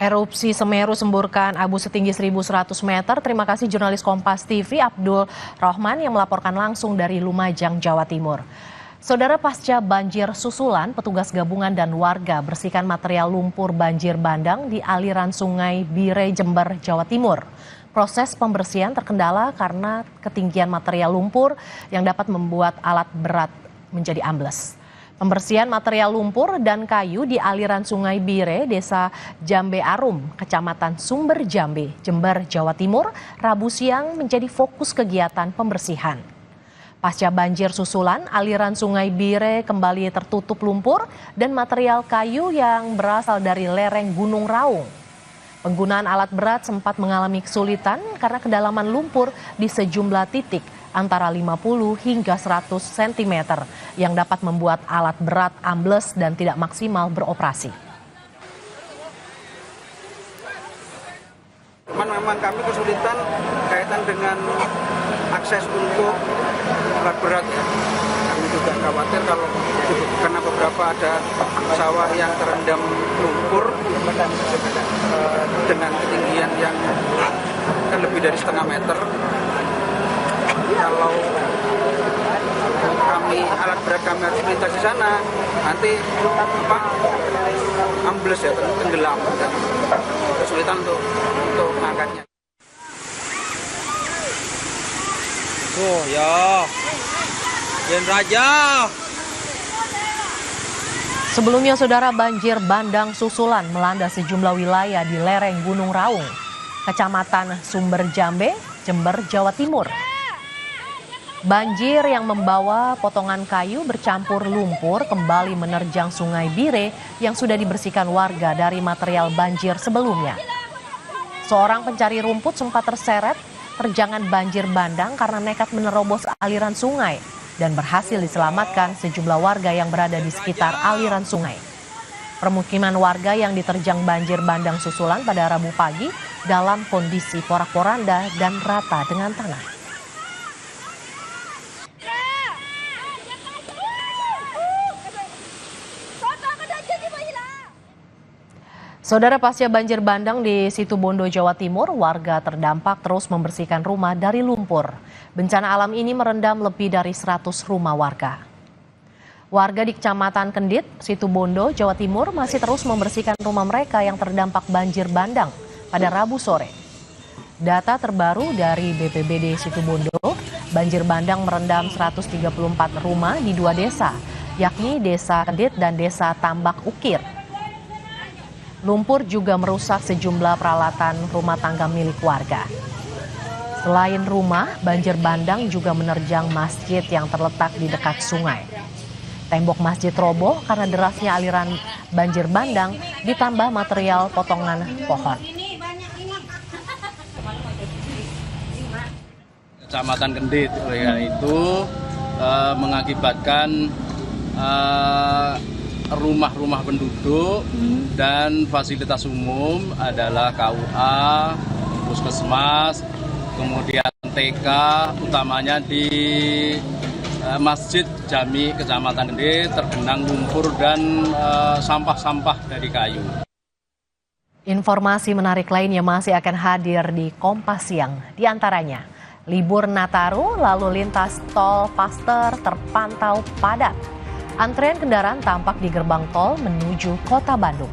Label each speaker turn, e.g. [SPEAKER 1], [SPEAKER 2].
[SPEAKER 1] Erupsi Semeru semburkan abu setinggi 1.100 meter. Terima kasih jurnalis Kompas TV Abdul Rohman yang melaporkan langsung dari Lumajang, Jawa Timur. Saudara, pasca banjir susulan, petugas gabungan dan warga bersihkan material lumpur banjir bandang di aliran Sungai Bire, Jember, Jawa Timur. Proses pembersihan terkendala karena ketinggian material lumpur yang dapat membuat alat berat menjadi ambles. Pembersihan material lumpur dan kayu di aliran Sungai Bire, Desa Jambe Arum, Kecamatan Sumber Jambe, Jember, Jawa Timur, Rabu siang menjadi fokus kegiatan pembersihan. Pasca banjir susulan, aliran Sungai Bire kembali tertutup lumpur dan material kayu yang berasal dari lereng Gunung Raung. Penggunaan alat berat sempat mengalami kesulitan karena kedalaman lumpur di sejumlah titik antara 50 hingga 100 cm yang dapat membuat alat berat ambles dan tidak maksimal beroperasi.
[SPEAKER 2] Memang kami kesulitan kaitan dengan akses untuk alat berat. Kami juga khawatir kalau karena beberapa ada sawah yang terendam lumpur dengan ketinggian yang lebih dari setengah meter. Kalau alat berat kami harus melintas di sana, nanti ambles ya, tenggelam dan kesulitan untuk mengangkatnya.
[SPEAKER 3] Tuh ya, Jen Raja.
[SPEAKER 1] Sebelumnya, saudara, banjir bandang susulan melanda sejumlah wilayah di lereng Gunung Raung, Kecamatan Sumber Jambe, Jember, Jawa Timur. Banjir yang membawa potongan kayu bercampur lumpur kembali menerjang Sungai Bire yang sudah dibersihkan warga dari material banjir sebelumnya. Seorang pencari rumput sempat terseret terjangan banjir bandang karena nekat menerobos aliran sungai dan berhasil diselamatkan sejumlah warga yang berada di sekitar aliran sungai. Permukiman warga yang diterjang banjir bandang susulan pada Rabu pagi dalam kondisi porak-poranda dan rata dengan tanah. Saudara, pasca banjir bandang di Situbondo, Jawa Timur, warga terdampak terus membersihkan rumah dari lumpur. Bencana alam ini merendam lebih dari 100 rumah warga. Warga di Kecamatan Kendit, Situbondo, Jawa Timur masih terus membersihkan rumah mereka yang terdampak banjir bandang pada Rabu sore. Data terbaru dari BPBD Situbondo, banjir bandang merendam 134 rumah di 2 desa, yakni Desa Kendit dan Desa Tambak Ukir. Lumpur juga merusak sejumlah peralatan rumah tangga milik warga. Selain rumah, banjir bandang juga menerjang masjid yang terletak di dekat sungai. Tembok masjid roboh karena derasnya aliran banjir bandang ditambah material potongan pohon.
[SPEAKER 3] Kecamatan Kendit, oleh karena itu mengakibatkan rumah-rumah penduduk dan fasilitas umum adalah KUA, puskesmas, kemudian TK, utamanya di Masjid Jami Kecamatan Kendit tergenang lumpur dan sampah-sampah dari kayu.
[SPEAKER 1] Informasi menarik lainnya masih akan hadir di Kompas Siang. Di antaranya, libur Nataru lalu lintas tol Paster terpantau padat. Antrean kendaraan tampak di gerbang tol menuju Kota Bandung.